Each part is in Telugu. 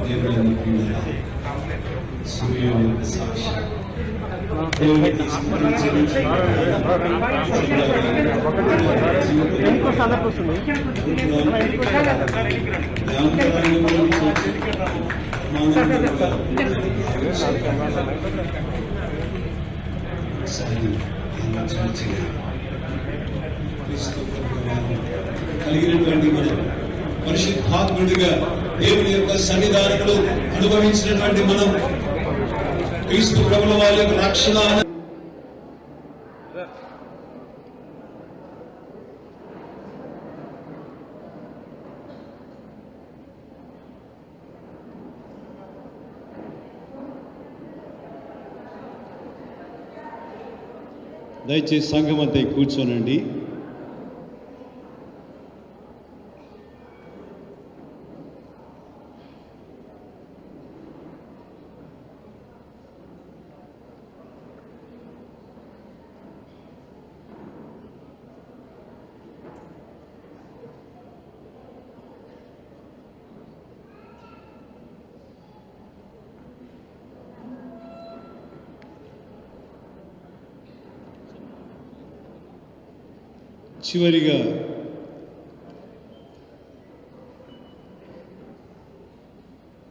దేవుని ప్రియులారా, సూర్యుని యొక్క సాక్షి దేవునికి స్మరించి కలిగినటువంటి మనం పరిశుద్ధాత్ముడిగా దేవుని యొక్క సన్నిధానంలో అనుభవించినటువంటి మనం క్రీస్తు ప్రభుల వారి యొక్క రక్షణ దయచేసి సంఘం అంతా కూర్చోనండి. చివరిగా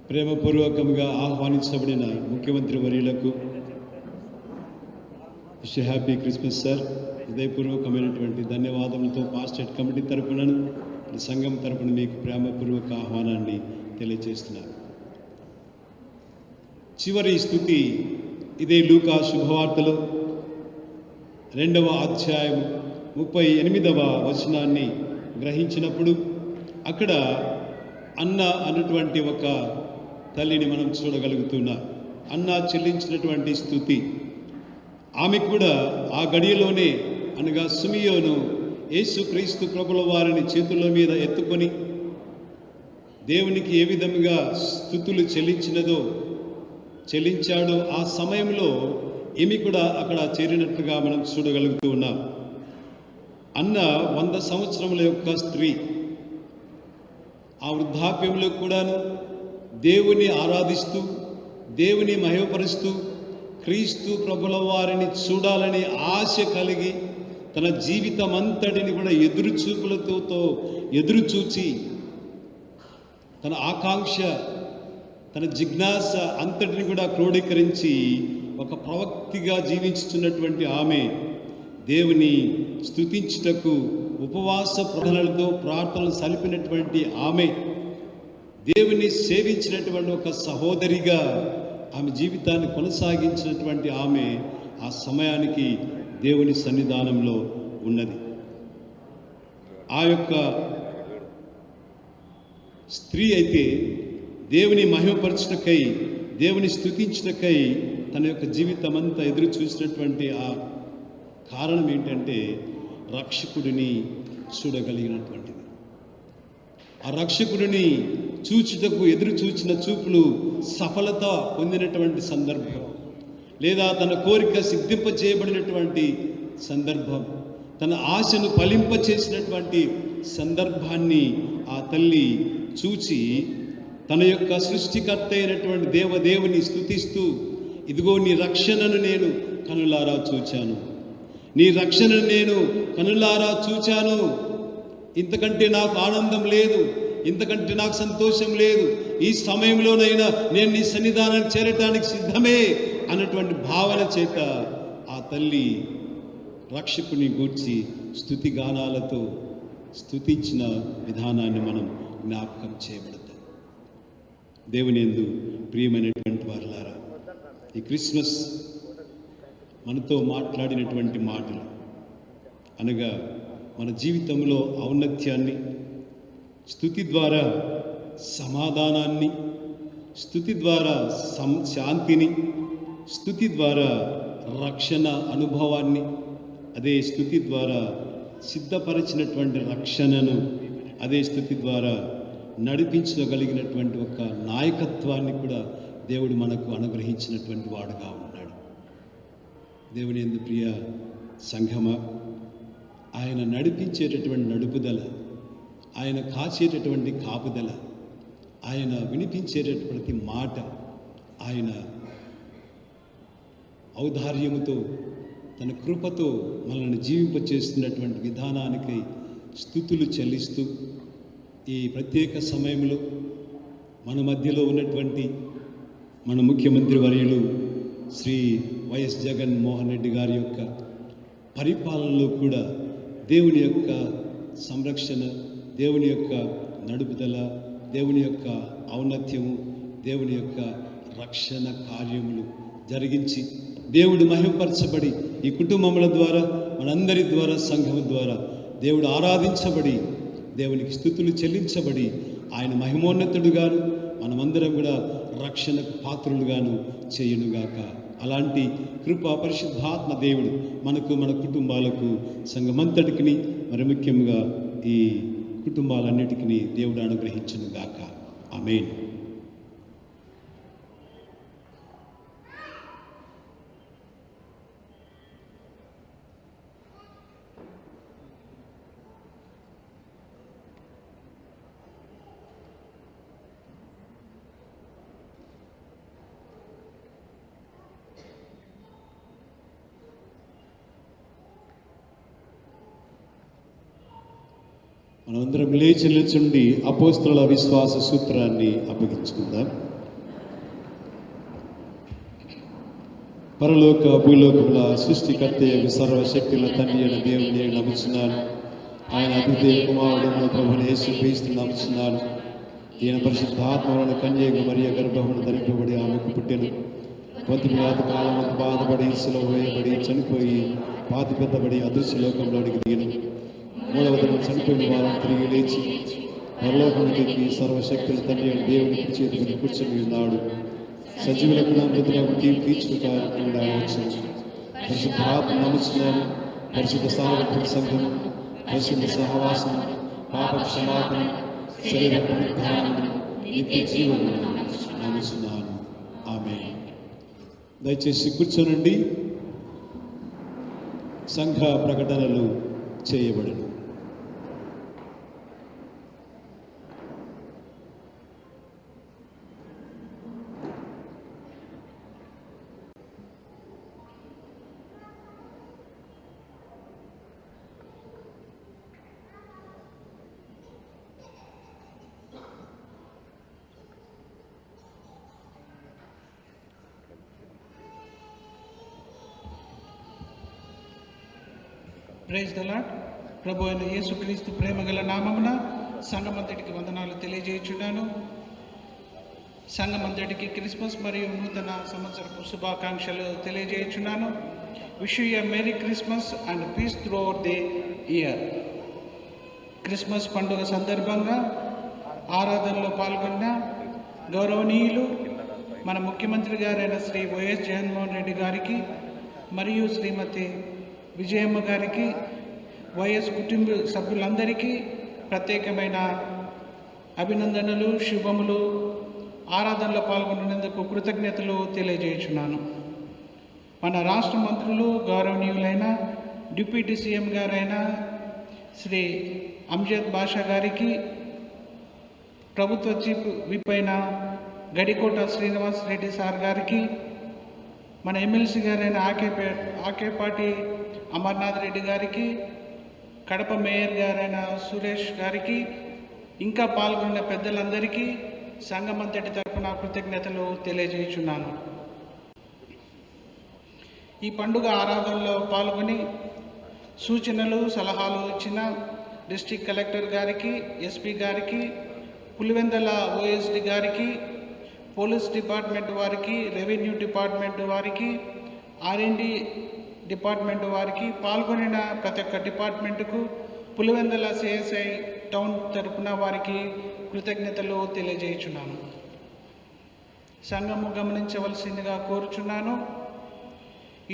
ప్రేమపూర్వకంగా ఆహ్వానించబడిన ముఖ్యమంత్రి వర్యులకు విష్ హ్యాపీ క్రిస్మస్ సార్. హృదయపూర్వకమైనటువంటి ధన్యవాదములతో పాస్టేట్ కమిటీ తరపున సంఘం తరపున మీకు ప్రేమపూర్వక ఆహ్వానాన్ని తెలియజేస్తున్నారు. చివరి స్తుతి ఇదే లూకా శుభవార్తలు 2వ అధ్యాయం 38వ వచనాన్ని గ్రహించినప్పుడు అక్కడ అన్న అన్నటువంటి ఒక తల్లిని మనం చూడగలుగుతున్నాం. అన్న చెల్లించినటువంటి స్తుతి. ఆమె కూడా ఆ గడియలోనే అనగా సిమియోను యేసుక్రీస్తు ప్రభుల వారిని చేతుల మీద ఎత్తుకొని దేవునికి ఏ విధంగా స్తుతులు చెల్లించాడో ఆ సమయంలో ఈమె కూడా అక్కడ చేరినట్లుగా మనం చూడగలుగుతూ ఉన్నాం. అన్న 100 సంవత్సరముల యొక్క స్త్రీ. ఆ వృద్ధాప్యంలో కూడాను దేవుని ఆరాధిస్తూ దేవుని మహిమపరుస్తూ క్రీస్తు ప్రభుల వారిని చూడాలని ఆశ కలిగి తన జీవితం అంతటిని కూడా ఎదురుచూచి తన ఆకాంక్ష తన జిజ్ఞాస అంతటిని కూడా క్రోడీకరించి ఒక ప్రవక్తిగా జీవించుతున్నటువంటి ఆమె దేవుని స్తుతించుటకు ఉపవాస ప్రార్థనలతో ప్రార్థనలు సలిపినటువంటి ఆమె దేవుని సేవించినటువంటి ఒక సహోదరిగా ఆమె జీవితాన్ని కొనసాగించినటువంటి ఆమె ఆ సమయానికి దేవుని సన్నిధానంలో ఉన్నది. ఆ యొక్క స్త్రీ అయితే దేవుని మహిమపరచుటకై దేవుని స్తుతించుటకై తన యొక్క జీవితం అంతా ఎదురు చూసినటువంటి ఆ కారణం ఏంటంటే రక్షకుడిని చూడగలిగినటువంటిది. ఆ రక్షకుడిని చూచుటకు ఎదురు చూచిన చూపులు సఫలత పొందినటువంటి సందర్భం, లేదా తన కోరిక సిద్ధింప చేయబడినటువంటి సందర్భం, తన ఆశను ఫలింపచేసినటువంటి సందర్భాన్ని ఆ తల్లి చూచి తన యొక్క సృష్టికర్త అయినటువంటి దేవదేవుని స్తుతిస్తూ, ఇదిగో నీ రక్షణను నేను కనులారా చూచాను, నీ రక్షణను నేను కనులారా చూచాను, ఇంతకంటే నాకు ఆనందం లేదు, ఇంతకంటే నాకు సంతోషం లేదు, ఈ సమయంలోనైనా నేను నీ సన్నిధానానికి చేరటానికి సిద్ధమే అన్నటువంటి భావన చేత ఆ తల్లి రక్షకుని గూర్చి స్తుతి గానాలతో స్తుతించిన విధానాన్ని మనం జ్ఞాపకం చేయబడతాం. దేవుని యందు ప్రియమైనటువంటి వారులారా, ఈ క్రిస్మస్ మనతో మాట్లాడినటువంటి మాటలు అనగా మన జీవితంలో ఔన్నత్యాన్ని, స్తుతి ద్వారా సమాధానాన్ని, స్తుతి ద్వారా శాంతిని, స్తుతి ద్వారా రక్షణ అనుభవాన్ని, అదే స్తుతి ద్వారా సిద్ధపరిచినటువంటి రక్షణను, అదే స్తుతి ద్వారా నడిపించగలిగినటువంటి ఒక నాయకత్వాన్ని కూడా దేవుడు మనకు అనుగ్రహించినటువంటి వాడుగా ఉన్నాడు. దేవుని యందు ప్రియ సంఘమా, ఆయన నడిపించేటటువంటి నడుపుదల, ఆయన కాచేటటువంటి కాపుదల, ఆయన వినిపించేటటువంటి మాట ఆయన ఔదార్యముతో తన కృపతో మనల్ని జీవింపచేస్తున్నటువంటి విధానానికి స్తుతులు చెల్లిస్తూ ఈ ప్రత్యేక సమయంలో మన మధ్యలో ఉన్నటువంటి మన ముఖ్యమంత్రి వర్యులు శ్రీ వైఎస్ జగన్మోహన్ రెడ్డి గారి యొక్క పరిపాలనలో కూడా దేవుని యొక్క సంరక్షణ, దేవుని యొక్క నడుపుదల, దేవుని యొక్క ఔన్నత్యము, దేవుని యొక్క రక్షణ కార్యములు జరిగించి దేవుడు మహిమపరచబడి ఈ కుటుంబముల ద్వారా మనందరి ద్వారా సంఘం ద్వారా దేవుడు ఆరాధించబడి దేవునికి స్తుతులు చెల్లించబడి ఆయన మహిమోన్నతుడుగాను మనమందరం కూడా రక్షణకు పాత్రులుగాను చేయునుగాక. అలాంటి కృపా పరిశుద్ధాత్మ దేవుడు మనకు మన కుటుంబాలకు సంఘమంతటికి మరి ముఖ్యంగా ఈ కుటుంబాలన్నిటికీ దేవుడు అనుగ్రహించునుగాక. ఆమేన్. మనమందరం లేచి నిల్చుండి అపోస్తలుల విశ్వాస సూత్రాన్ని అప్పగించుకుందాం. పరలోక భూలోకముల సృష్టికర్త యొక్క సర్వశక్తుల తండ్రి అయిన దేవుని నమ్ముచున్నాను. ఆయన అద్వితీయ కుమారుడు మన ప్రభువుని యేసుక్రీస్తుని నమ్ముచున్నాను. ఈయన పరిశుద్ధాత్మలను కన్యక మరియ గర్భమును ధరింపబడి ఆమెకు పుట్టెను. పొంతిపిలాతు కాలం బాధపడి శిలువ వేయబడి చనిపోయి పాతిపెత్తబడి అదృశ్య లోకంలోనికి దిగను. మూడవ దినం చనిపోయిన వారిని తిరిగి లేచి పరలోకానికి సర్వశక్తుల తండ్రి అయిన దేవుని చేతుకుని కూర్చొని ఉన్నాడు. సజీవులకు మృతులకు తీర్చుకు కార్యక్రమంగా వచ్చింది. పరిశుద్ధాత్మ నమ్ముచున్నాను. పరిశుద్ధ సార్వత్రిక సంఘం, పరిశుద్ధ సహవాసం, పాప క్షమాపణ, శరీర పునరుద్ధానం, నిత్య జీవము నమ్ముచున్నాను. ఆమేన్. దయచేసి కూర్చోనండి. సంఘ ప్రకటనలు చేయబడను. Praise the Lord. ప్రభు అయిన యేసుక్రీస్తు ప్రేమగల నామమున సంఘమంతటికి వందనాలు తెలియజేయుచున్నాను. సంఘమంతటికి క్రిస్మస్ మరియు నూతన సంవత్సరపు శుభాకాంక్షలు తెలియజేయుచున్నాను. Wish you a merry Christmas and peace throughout the year. Christmas పండుగ సందర్భంగా ఆరాధనలో పాల్గొన్న గౌరవనీయులు మన ముఖ్యమంత్రి గారైన శ్రీ వైఎస్ జగన్మోహన్ రెడ్డి గారికి మరియు శ్రీమతి విజయమ్మ గారికి, వైఎస్ కుటుంబ సభ్యులందరికీ ప్రత్యేకమైన అభినందనలు, శుభములు. ఆరాధనలో పాల్గొన్నందుకు కృతజ్ఞతలు తెలియజేయుచున్నాను. మన రాష్ట్ర మంత్రులు గౌరవనీయులైన డిప్యూటీ సీఎం గారైన శ్రీ అంజద్ బాషా గారికి, ప్రభుత్వ చీఫ్ విప్ అయిన గడికోట శ్రీనివాస్ రెడ్డి సార్ గారికి, మన ఎమ్మెల్సీ గారైన ఆకేపాటి అమర్నాథ్ రెడ్డి గారికి, కడప మేయర్ గారైన సురేష్ గారికి, ఇంకా పాల్గొన్న పెద్దలందరికీ సంఘమంతటి తరపున కృతజ్ఞతలు తెలియజేయుచున్నాను. ఈ పండుగ ఆరాధనలో పాల్గొని సూచనలు, సలహాలు ఇచ్చిన డిస్ట్రిక్ట్ కలెక్టర్ గారికి, ఎస్పీ గారికి, పులివెందల ఓఎస్డి గారికి, పోలీస్ డిపార్ట్మెంట్ వారికి, రెవెన్యూ డిపార్ట్మెంట్ వారికి, ఆర్ఎండి డిపార్ట్మెంట్ వారికి, పాల్గొనిన ప్రతి ఒక్క డిపార్ట్మెంటుకు, పులివెందల సిఎస్ఐ టౌన్ తరపున వారికి కృతజ్ఞతలు తెలియజేయుచున్నాను. సంఘము గమనించవలసిందిగా కోరుచున్నాను.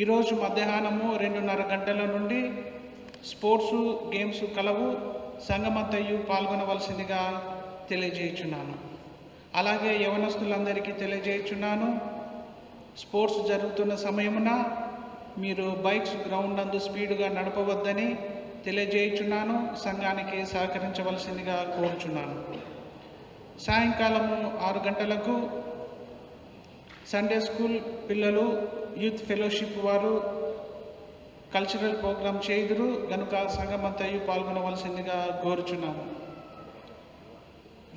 ఈరోజు మధ్యాహ్నము 2:30 గంటల నుండి స్పోర్ట్స్ గేమ్స్ కలవు. సంఘమంతయు పాల్గొనవలసిందిగా తెలియజేయుచున్నాను. అలాగే యవనస్తులందరికీ తెలియజేయుచున్నాను, స్పోర్ట్స్ జరుగుతున్న సమయమున మీరు బైక్స్ గ్రౌండ్ నందు స్పీడ్గా నడపవద్దని తెలియజేయుచున్నాను. సంఘానికి సహకరించవలసిందిగా కోరుచున్నాను. సాయంకాలము 6 గంటలకు సండే స్కూల్ పిల్లలు యూత్ ఫెలోషిప్ వారు కల్చరల్ ప్రోగ్రాం చేయుదురు గనుక సంఘమంతయు పాల్గొనవలసిందిగా కోరుచున్నాము.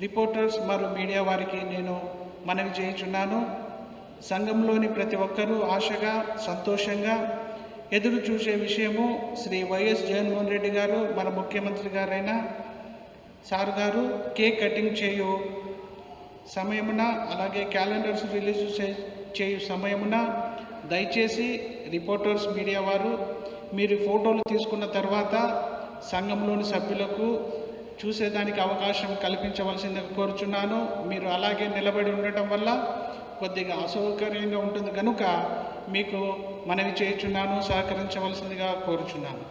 రిపోర్టర్స్ మరియు మీడియా వారికి నేను మనవి చేయుచున్నాను. సంఘంలోని ప్రతి ఒక్కరూ ఆశగా సంతోషంగా ఎదురు చూసే విషయము శ్రీ వైఎస్ జగన్మోహన్ రెడ్డి గారు మన ముఖ్యమంత్రి గారైన సార్ గారు కేక్ కటింగ్ చేయు సమయమున, అలాగే క్యాలెండర్స్ రిలీజ్ చేయు సమయమున దయచేసి రిపోర్టర్స్ మీడియా వారు మీరు ఫోటోలు తీసుకున్న తర్వాత సంఘంలోని సభ్యులకు చూసేదానికి అవకాశం కల్పించవలసిందిగా కోరుచున్నాను. మీరు అలాగే నిలబడి ఉండటం వల్ల కొద్దిగా అసౌకర్యంగా ఉంటుంది కనుక మీకు మనవి చేయుచున్నాను, సహకరించవలసిందిగా కోరుచున్నాను.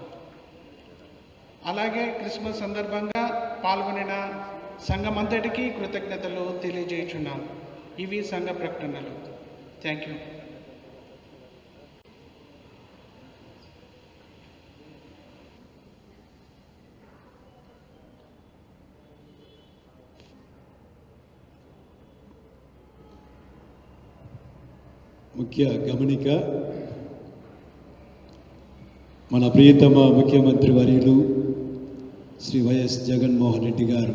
అలాగే క్రిస్మస్ సందర్భంగా పాల్గొనిన సంఘం అంతటికీ కృతజ్ఞతలు తెలియజేయుచున్నాను. ఇవి సంఘ ప్రకటనలు. Thank you. ముఖ్య గమనిక, మన ప్రియతమ ముఖ్యమంత్రి వర్యులు శ్రీ వైఎస్ జగన్మోహన్ రెడ్డి గారు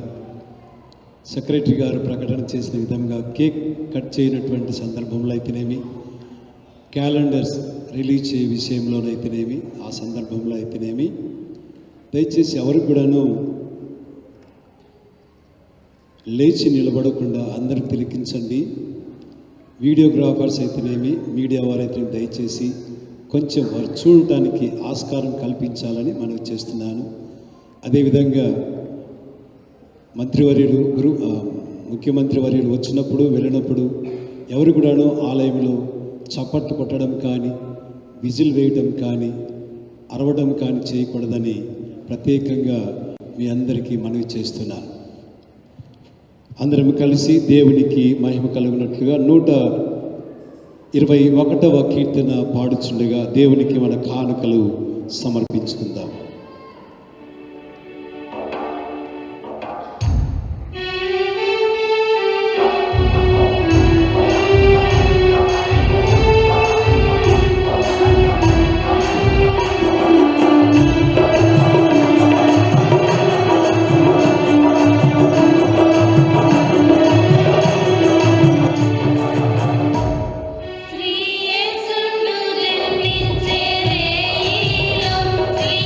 సెక్రటరీ గారు ప్రకటన చేసిన విధంగా కేక్ కట్ చేయనటువంటి సందర్భంలో అయితేనేమి, క్యాలెండర్స్ రిలీజ్ చేయ విషయంలోనైతేనేమి, ఆ సందర్భంలో అయితేనేమి దయచేసి ఎవరు కూడాను లేచి నిలబడకుండా అందరికి తిలకించండి. వీడియోగ్రాఫర్స్ అయితేనేమి, మీడియా వారైతే దయచేసి కొంచెం వారు చూడటానికి ఆస్కారం కల్పించాలని మనవి చేస్తున్నాను. అదేవిధంగా ముఖ్యమంత్రి వర్యులు వచ్చినప్పుడు వెళ్ళినప్పుడు ఎవరు కూడాను ఆలయంలో చప్పట్లు కొట్టడం కానీ, విజిల్ వేయడం కానీ, అరవడం కానీ చేయకూడదని ప్రత్యేకంగా మీ అందరికీ మనవి చేస్తున్నాను. అందరం కలిసి దేవునికి మహిమ కలుగునట్లుగా 121వ కీర్తన పాడుచుండగా దేవునికి మన కానుకలు సమర్పించుకుందాం. శ్రీ యేసును జన్మించే రేయిలో శ్రీ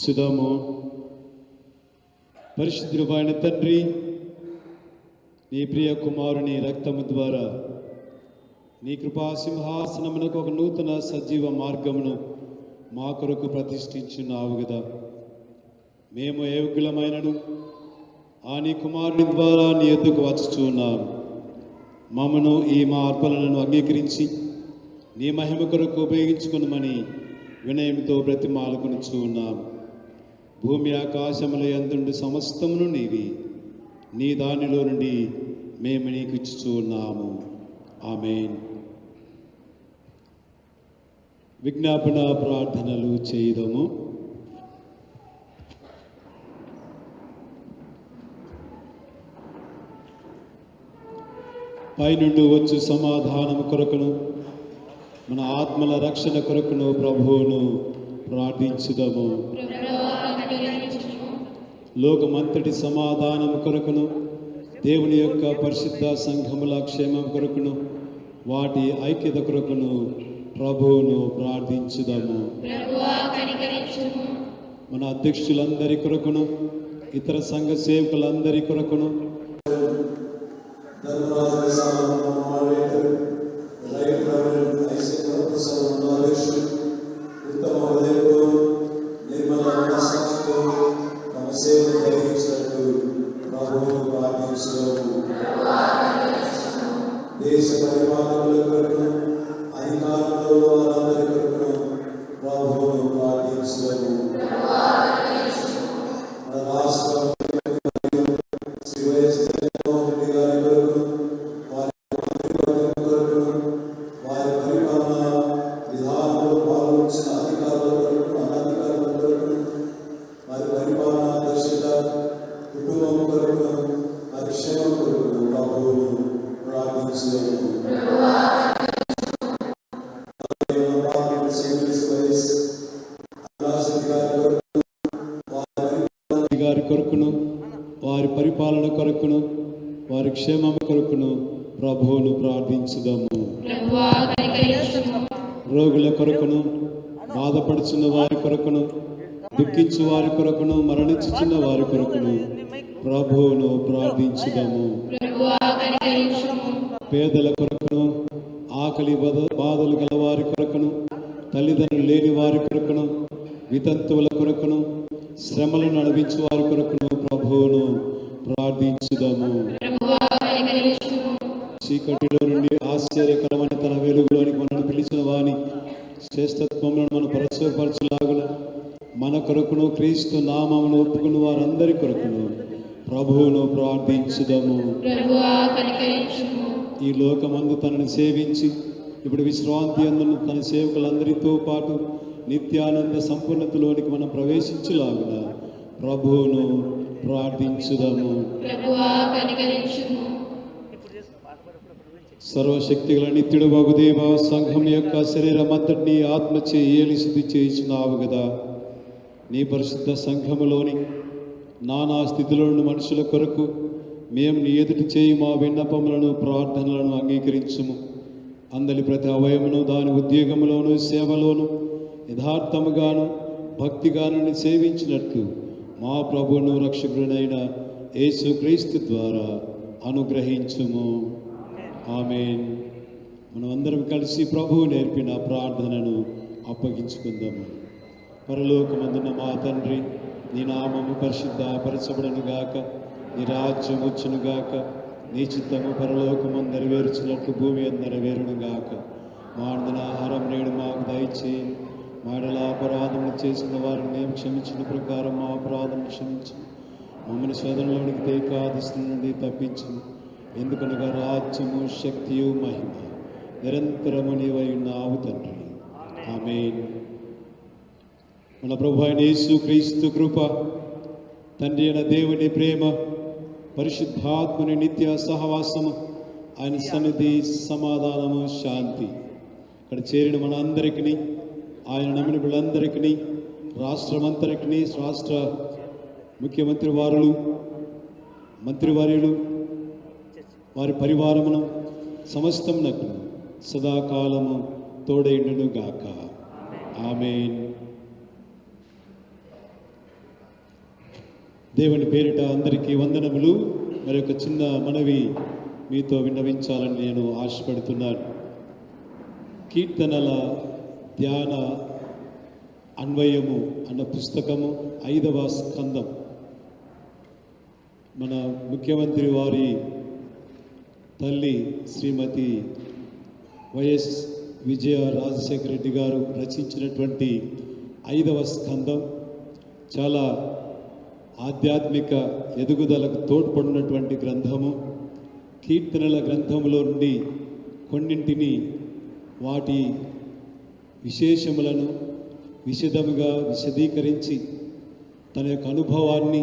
ప్రార్థించుదాము. పరిశుద్ధుడు అయిన తండ్రి, నీ ప్రియ కుమారుని రక్తము ద్వారా నీ కృపా సింహాసనమునకు ఒక నూతన సజీవ మార్గమును మా కొరకు ప్రతిష్ఠించున్నావు కదా. మేము అయోగ్యులమైనను ఆ నీ కుమారుని ద్వారా నీ ఎద్దుకు వచ్చుచున్నాము. మమ్మను ఈ మా అర్పణలను అంగీకరించి నీ మహిమ కొరకు ఉపయోగించుకునమని వినయంతో బ్రతిమాలుకొనుచు ఉన్నాము. భూమి ఆకాశముల యందుండు సమస్తమును నీవి, నీ దానిలో నుండి మేము నీకు ఇచ్చుచూ ఉన్నాము. ఆమేన్. విజ్ఞాపన ప్రార్థనలు చేయుదము. పైనుండి వచ్చు సమాధానము కొరకును మన ఆత్మల రక్షణ కొరకును ప్రభువును ప్రార్థించుదము. లోకమంతటి సమాధానం కొరకును దేవుని యొక్క పరిశుద్ధ సంఘముల క్షేమం కొరకును వాటి ఐక్యత కొరకును ప్రభువును ప్రార్థించుదము. మన అధ్యక్షులందరి కొరకును ఇతర సంఘ సేవకులందరి కొరకును దేశ పరిపాలనల కొరకును అధికారంలో వారందరి కొరకును ప్రభువును ప్రార్థించుదము. మన రాష్ట్ర శ్రీ వైఎస్ జగన్మోహన్ రెడ్డి గారి కొరకును వారి పరిపాలన విధానంలో పాల్గొంచిన అధికారుల కొరకును అనధికారుల కొరకును వారి పరిపాలన దర్శక కుటుంబం కొరకును వారి క్షేమం కొరకును ప్రభువును ప్రార్థించుదము. గారి కొరకును వారి పరిపాలన కొరకును వారి క్షేమం కొరకును ప్రభువును ప్రార్థించుదాము. రోగుల కొరకును బాధపడుచున్న వారి కొరకును దుఃఖించు వారి కొరకును మరణించుచున్న వారి కొరకును ప్రభువును ప్రార్థించుదాము. పేదల కొరకును ఆకలి బాధలు గల వారి కొరకును తల్లిదండ్రులు లేని వారి కొరకును వితంతువుల కొరకును శ్రమలను అనుభవించు వారి కొరకును ప్రభువును ప్రార్థించుదాము. చీకటిలో నుండి ఆశ్చర్యకరమైన తన వెలుగులోనికి మనల్ని పిలిచిన వాని శ్రేష్టత్వములను మనం పరచలాగున మన కొరకును క్రీస్తు నామమును ఒప్పుకున్న వారందరి కొరకును ప్రభువును ప్రార్థించుదాము. ఈ లోకమందు తనను సేవించి ఇప్పుడు విశ్రాంతి అందున తన సేవకులందరితో పాటు నిత్యానంద సంపూర్ణతలోనికి మనం ప్రవేశించులాగున ప్రభువును ప్రార్థించుదాము. సర్వశక్తిగల నిత్యుడు బహుదేవ సంఘం యొక్క శరీరం అంతటినీ ఆత్మచే ఏలి శుద్ధి చేయించున్నావు కదా. నీ పరిశుద్ధ సంఘములోని నానా స్థితిలోని మనుషుల కొరకు మేము నీ ఎదుటి చేయి మా విన్నపములను ప్రార్థనలను అంగీకరించుము. అందరి ప్రతి అవయమును దాని ఉద్యోగంలోను సేవలోను యథార్థముగాను భక్తిగాను సేవించినట్లు మా ప్రభువును రక్షకుడైన యేసుక్రీస్తు ద్వారా అనుగ్రహించుము. ఆమేన్. మనం అందరం కలిసి ప్రభువు నేర్పిన ప్రార్థనను అప్పగించుకుందాము. పరలోకమందున్న మా తండ్రి, నీ నామము పరిశుద్ధపరచబడును గాక, నీ రాజ్యం వచ్చును గాక, నీ చిత్తము పరలోకమందు నెరవేర్చినట్లు భూమి అందు నెరవేరును గాక. మా ఆహారం నేడు మాకు దయచేయి. మాడల అపరాధములు చేసిన వారిని మేము క్షమించిన ప్రకారం మా అపరాధములు క్షమించు. మమ్మల్ని శోధనలోనికి తేకాదిస్తు నుండి తప్పించు. ఎందుకనగా రాజ్యము శక్తియు మహిమ నిరంతరము నీవై ఉన్నావు తండ్రి. ఆమేన్. మన ప్రభు అయిన యేసుక్రీస్తు కృప, తండ్రి అయిన దేవుని ప్రేమ, పరిశుద్ధాత్మని నిత్య సహవాసము, ఆయన సన్నిధి, సమాధానము, శాంతి ఇక్కడ చేరిన మన అందరికీ, ఆయన నమ్మిన బిడ్డలందరికీ, రాష్ట్రమంతరికీ, రాష్ట్ర ముఖ్యమంత్రి వారులు, మంత్రివర్యులు, వారి పరివారమును సమస్తమునకు సదాకాలము తోడైండును గాక. ఆమేన్. దేవుని పేరిట అందరికీ వందనములు. మరి ఒక చిన్న మనవి మీతో విన్నవించాలని నేను ఆశపడుతున్నాను. కీర్తనల ధ్యాన అన్వయము అన్న పుస్తకము 5వ స్కందం. మన ముఖ్యమంత్రి వారి తల్లి శ్రీమతి వైఎస్ విజయ రాజశేఖర రెడ్డి గారు రచించినటువంటి 5వ స్కందం చాలా ఆధ్యాత్మిక ఎదుగుదలకు తోడ్పడినటువంటి గ్రంథము. కీర్తనల గ్రంథములో నుండి కొన్నింటిని వాటి విశేషములను విశదముగా విశదీకరించి తన యొక్క అనుభవాన్ని,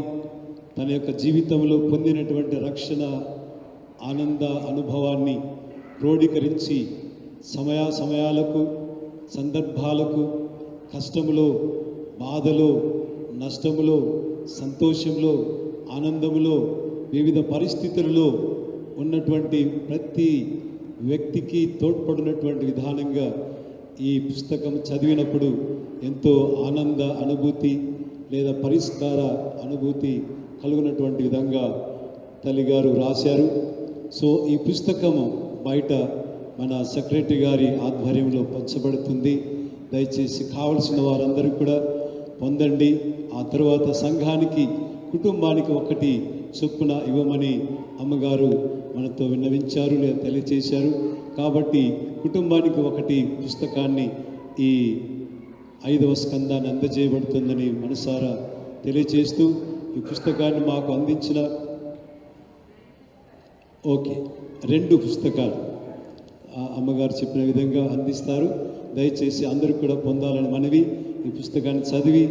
తన యొక్క జీవితంలో పొందినటువంటి రక్షణ ఆనంద అనుభవాన్ని క్రోడీకరించి సమయాలకు సందర్భాలకు, కష్టములో, బాధలో, నష్టములో, సంతోషంలో, ఆనందములో, వివిధ పరిస్థితులలో ఉన్నటువంటి ప్రతి వ్యక్తికి తోడ్పడినటువంటి విధానంగా ఈ పుస్తకం చదివినప్పుడు ఎంతో ఆనంద అనుభూతి లేదా పరిష్కార అనుభూతి కలుగునటువంటి విధంగా తల్లిగారు రాశారు. సో ఈ పుస్తకము బయట మన సెక్రటరీ గారి ఆధ్వర్యంలో పంచబడుతుంది. దయచేసి కావలసిన వారందరూ కూడా పొందండి. ఆ తర్వాత సంఘానికి, కుటుంబానికి 1 చొప్పున ఇవ్వమని అమ్మగారు మనతో విన్నవించారు లేదా తెలియచేశారు. కాబట్టి కుటుంబానికి 1 పుస్తకాన్ని ఈ 5వ స్కందాన్ని అందజేయబడుతుందని మనసారా తెలియచేస్తూ ఈ పుస్తకాన్ని మాకు అందించిన 2 పుస్తకాలు అమ్మగారు చెప్పిన విధంగా అందిస్తారు. దయచేసి అందరూ కూడా పొందాలని మనవి. ఈ పుస్తకాన్ని చదివి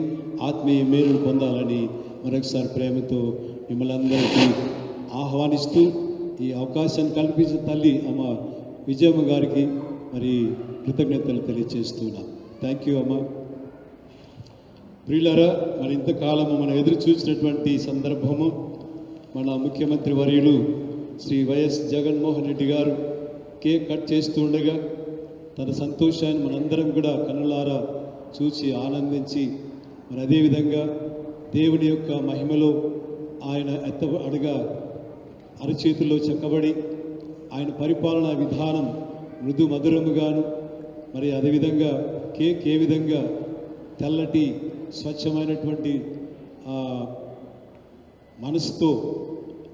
ఆత్మీయ మేలు పొందాలని మరొకసారి ప్రేమతో మిమ్మల్ని అందరికీ ఆహ్వానిస్తూ ఈ అవకాశాన్ని కల్పించిన తల్లి అమ్మ విజయమ్మ గారికి మరి కృతజ్ఞతలు తెలియజేస్తున్నా. థ్యాంక్ యూ అమ్మ. ప్రియులారా, మరి ఇంతకాలము మనం ఎదురు చూసినటువంటి సందర్భము మన ముఖ్యమంత్రి వర్యులు శ్రీ వైఎస్ జగన్మోహన్ రెడ్డి గారు కేక్ కట్ చేస్తూ ఉండగా తన సంతోషాన్ని మనందరం కూడా కన్నులారా చూసి ఆనందించి, మరి అదేవిధంగా దేవుని యొక్క మహిమలో ఆయన అడుగా అరచేతుల్లో చెక్కబడి ఆయన పరిపాలనా విధానం మృదు మధురముగాను, మరి అదేవిధంగా కేక్ ఏ విధంగా తెల్లటి స్వచ్ఛమైనటువంటి మనసుతో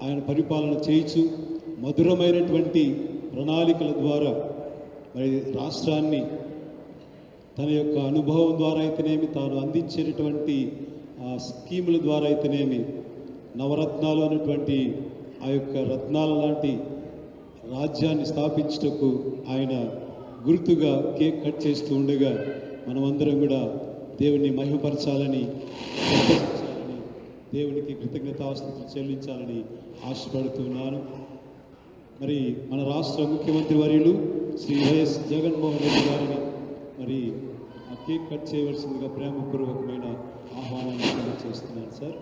ఆయన పరిపాలన చేయించు మధురమైనటువంటి ప్రణాళికల ద్వారా మరి రాష్ట్రాన్ని తన యొక్క అనుభవం ద్వారా అయితేనేమి, తాను అందించేటటువంటి స్కీముల ద్వారా అయితేనేమి, నవరత్నాలు అనేటువంటి ఆ యొక్క రత్నాల లాంటి రాజ్యాన్ని స్థాపించుటకు ఆయన గుర్తుగా కేక్ కట్ చేస్తూ ఉండగా మనమందరం కూడా దేవుని మహిమపరచాలని, దేవునికి కృతజ్ఞతాస్తుతులు చెల్లించాలని ఆశపడుతున్నాను. మరి మన రాష్ట్ర ముఖ్యమంత్రి వర్యులు శ్రీ వైఎస్ జగన్మోహన్ రెడ్డి గారిని మరి ఆ కేక్ కట్ చేయవలసిందిగా ప్రేమపూర్వకమైన ఆహ్వానాన్ని తెలియజేస్తున్నాను సార్.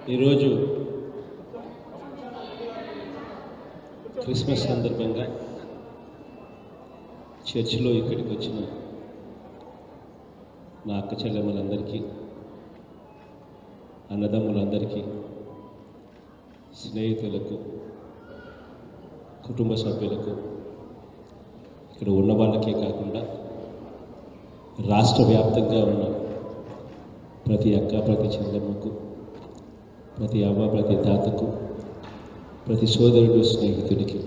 ఈరోజు క్రిస్మస్ సందర్భంగా చర్చిలో ఇక్కడికి వచ్చిన నా అక్క చెల్లెమ్మలందరికీ, అన్నదమ్ములందరికీ, స్నేహితులకు, కుటుంబ సభ్యులకు, ఇక్కడ ఉన్న వాళ్ళకే కాకుండా రాష్ట్ర వ్యాప్తంగా ఉన్న ప్రతి అక్క, ప్రతి చెల్లెమ్మకు, ప్రతి అవ్వ, ప్రతి తాతకు, ప్రతి సోదరుడు, స్నేహితుడికి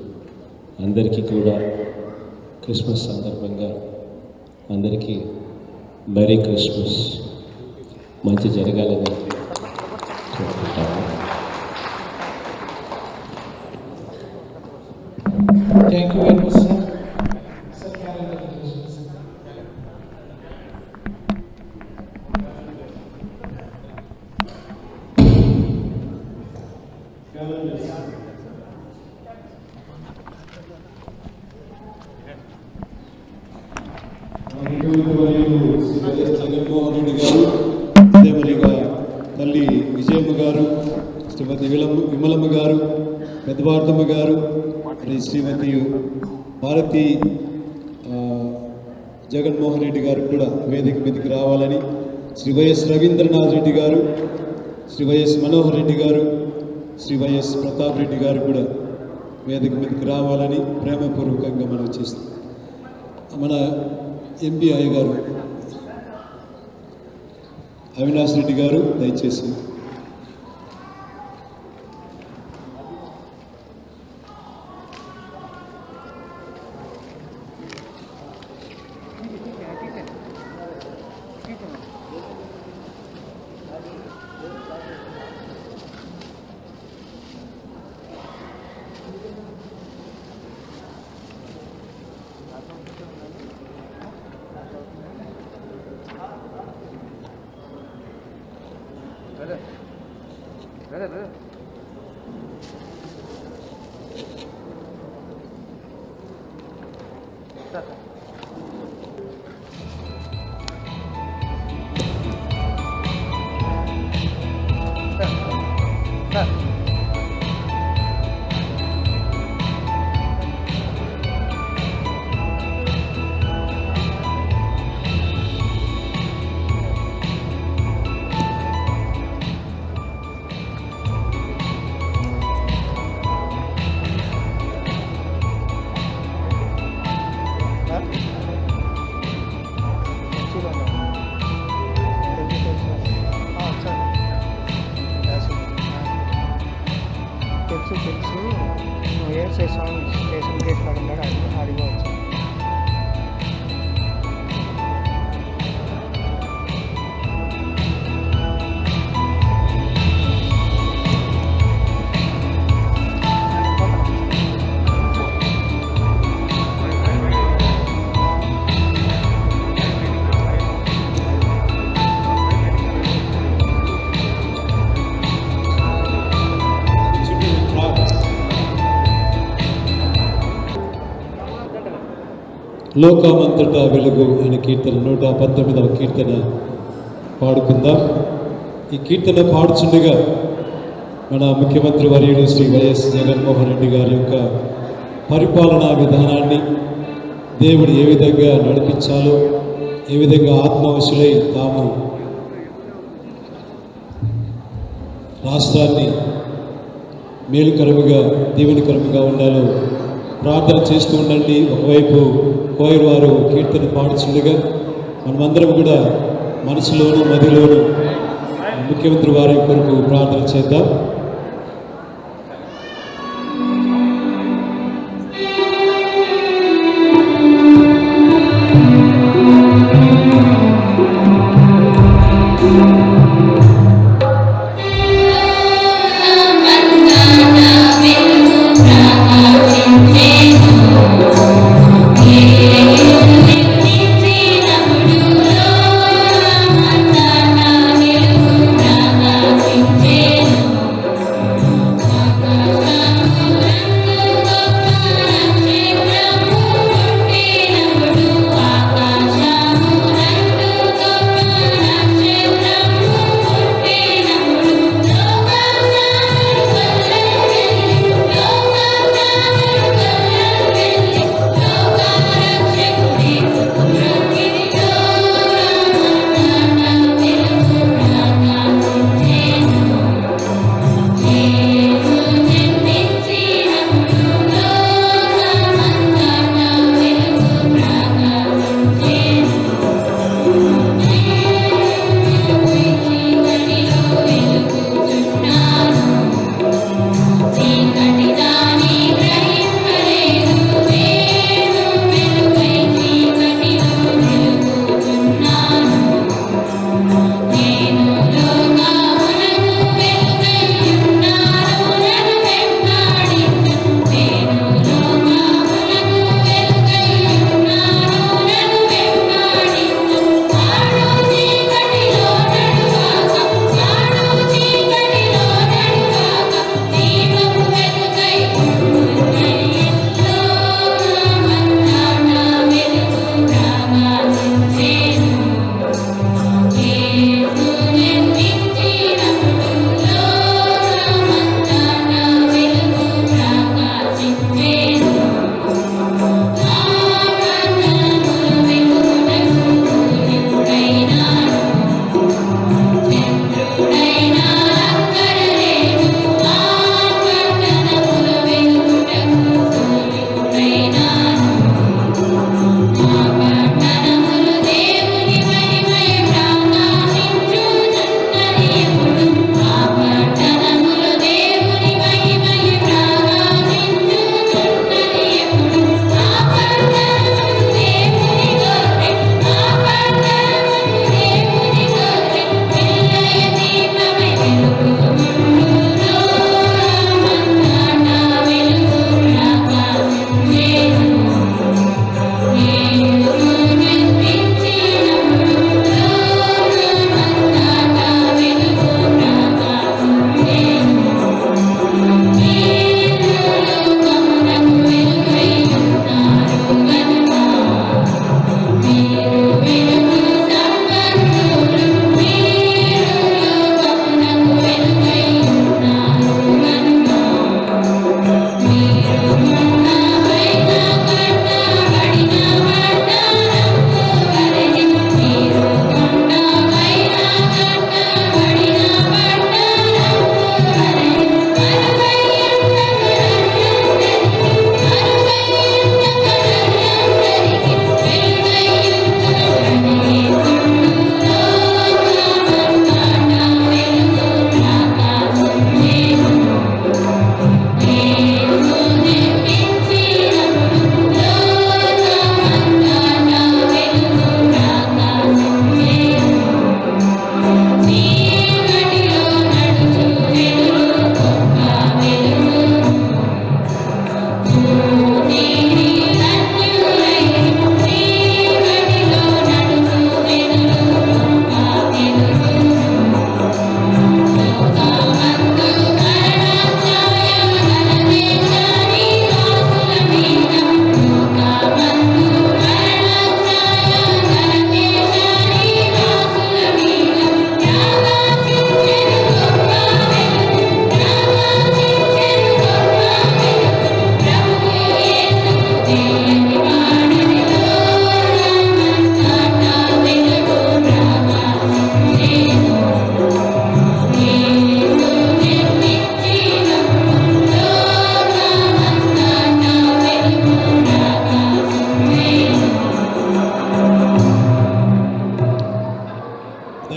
అందరికీ కూడా క్రిస్మస్ సందర్భంగా అందరికీ మెరీ క్రిస్మస్, మంచి జరగాలని కోరుకుంటాము. Thank you very much sir. Jaganmohan Reddy garu, అదేమరిగా తల్లి విజయమ్మ గారు, శ్రీమతి విమలమ్మ గారు, పెద్దవార్తమ్మ గారు, మరి శ్రీమతి భారతి జగన్మోహన్ రెడ్డి గారు కూడా వేదిక మీదకి రావాలని, శ్రీ వైఎస్ రవీంద్రనాథ్ రెడ్డి గారు, శ్రీ వైఎస్ మనోహర్ రెడ్డి గారు, శ్రీ వైఎస్ ప్రతాప్ రెడ్డి గారు కూడా వేదిక మీదకి రావాలని ప్రేమపూర్వకంగా మనం చేస్తాం. మన ఎంపీఐ గారు అవినాష్ రెడ్డి గారు దయచేసి తెలుసు ఏ స్టేషన్ గేట్ కాడ ఉన్నాడు, అడిగవచ్చు. లోకమంతటా వెలుగు అనే కీర్తన 119వ కీర్తన పాడుకుందాం. ఈ కీర్తన పాడుచుండగా మన ముఖ్యమంత్రి వర్యుడు శ్రీ వైఎస్ జగన్మోహన్ రెడ్డి గారి యొక్క పరిపాలనా విధానాన్ని, దేవుడు ఏ విధంగా నడిపించాలో, ఏ విధంగా ఆత్మవశులై తాము రాష్ట్రాన్ని మేలుకరముగా, దీవెనకరముగా ఉండాలో ప్రార్థన చేస్తూ ఉండండి. ఒకవైపు కోయర్ వారు కీర్తన పాడుచుండగా మనమందరం కూడా మనసులోను మదిలోను ముఖ్యమంత్రి వారి కొరకు ప్రార్థన చేద్దాం. Yeah.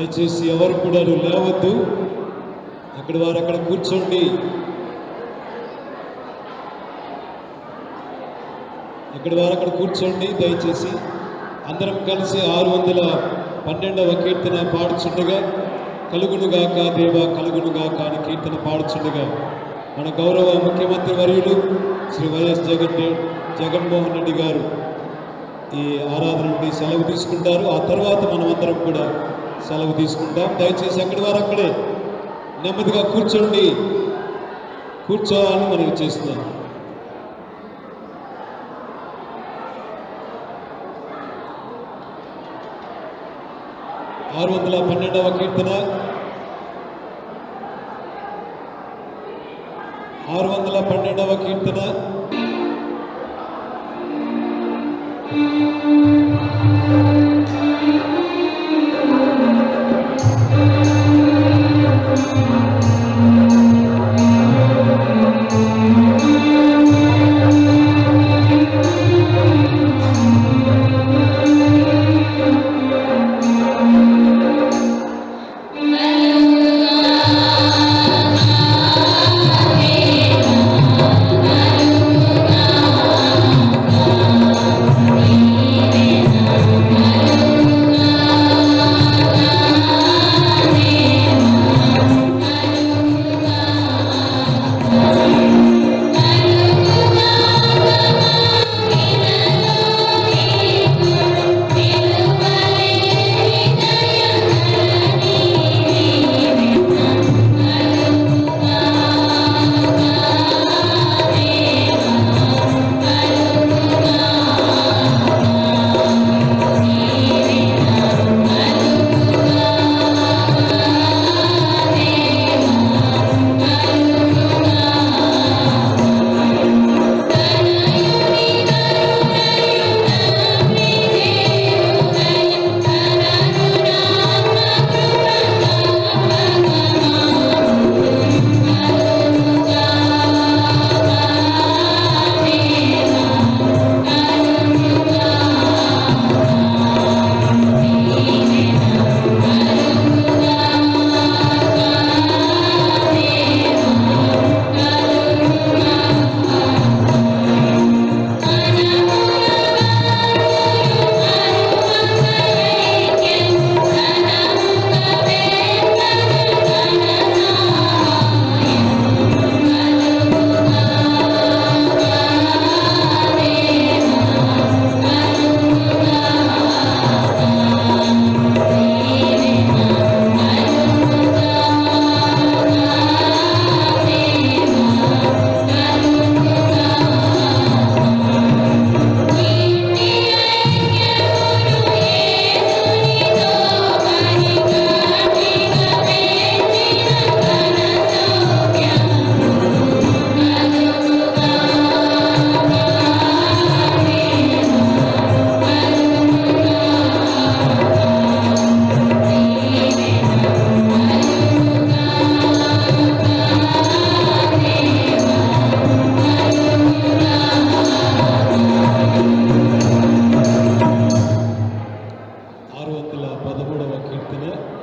దయచేసి ఎవరు కూడా లేవద్దు, అక్కడ వారు అక్కడ కూర్చోండి. అక్కడ వారు అక్కడ కూర్చోండి. దయచేసి అందరం కలిసి 612వ కీర్తన పాడుచుండగా, కలుగునుగాక దేవా కలుగునుగాక అని కీర్తన పాడుచుండగా మన గౌరవ ముఖ్యమంత్రి వర్యులు శ్రీ వైఎస్ జగన్మోహన్ రెడ్డి గారు ఈ ఆరాధన నుండి సెలవు తీసుకుంటారు. ఆ తర్వాత మనం అందరం కూడా సెలవు తీసుకుంటాం. దయచేసి అక్కడి వారు అక్కడే నెమ్మదిగా కూర్చోవాలని మనం చేస్తున్నాం. 612వ కీర్తన 612వ కీర్తన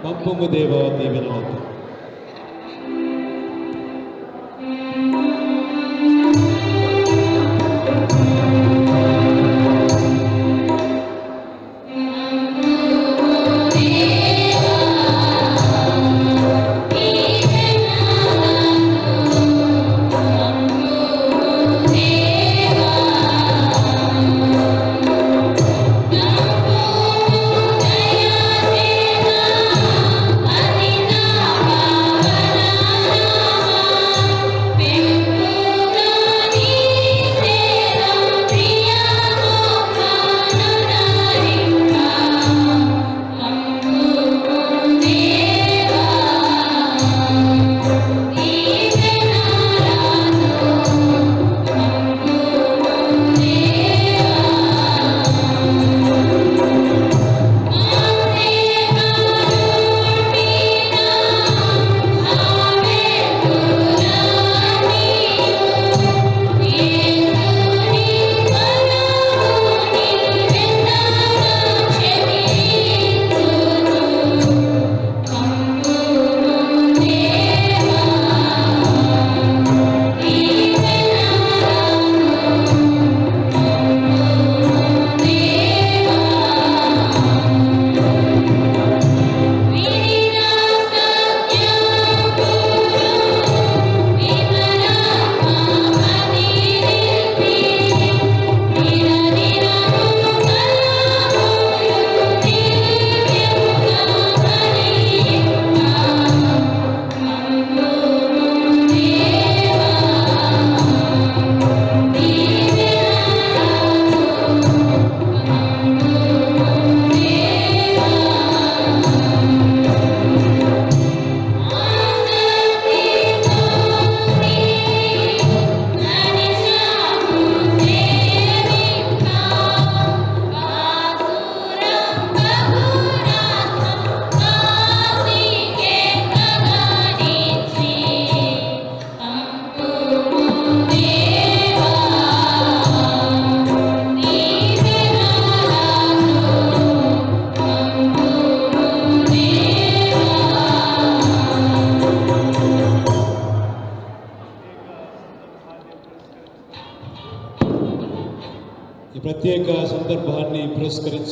పంపుము దేవా దీవెనలతో. Adina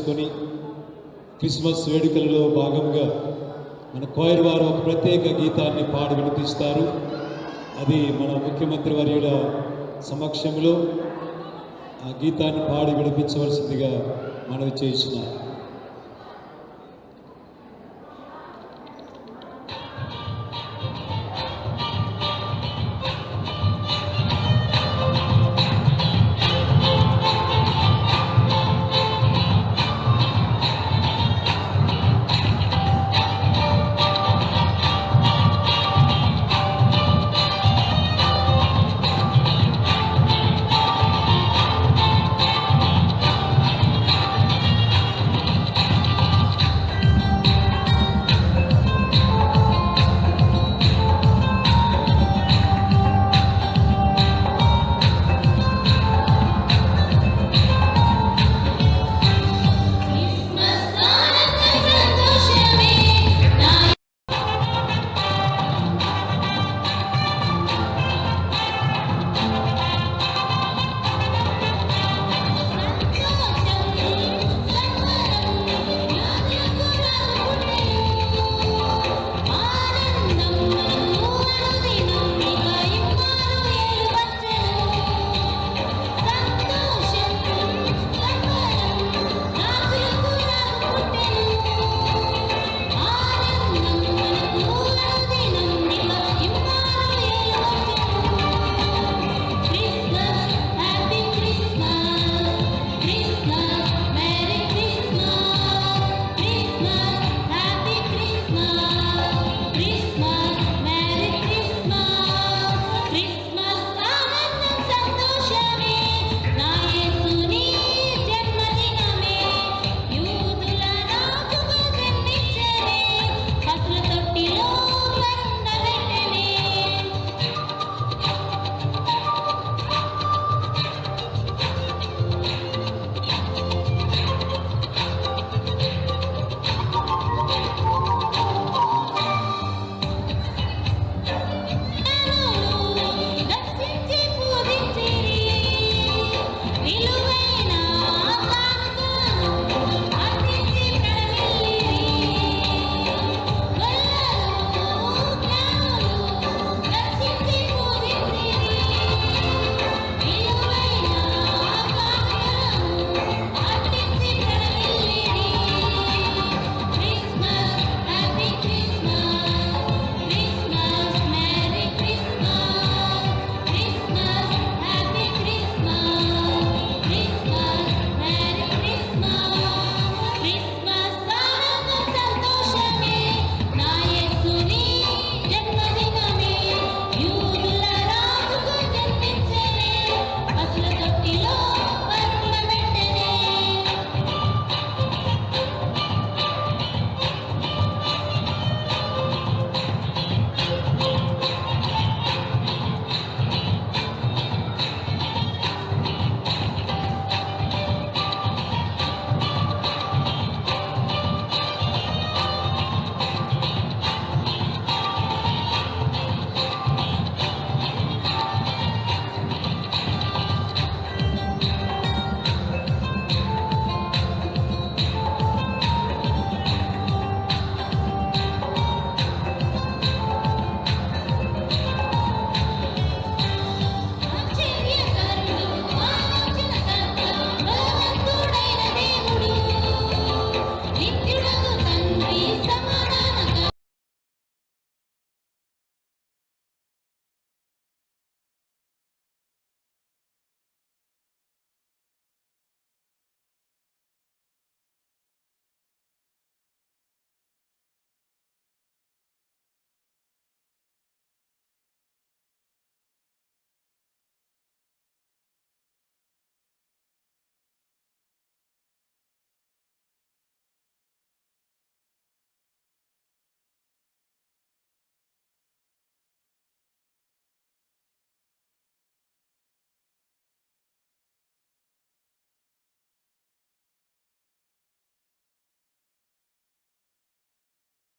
పురస్కరించుకొని క్రిస్మస్ వేడుకలలో భాగంగా మన కోయర్ వారు ఒక ప్రత్యేక గీతాన్ని పాడి వినిపిస్తారు. అది మన ముఖ్యమంత్రి వర్యుల సమక్షంలో ఆ గీతాన్ని పాడి వినిపించవలసిందిగా మనవి చేస్తున్నారు.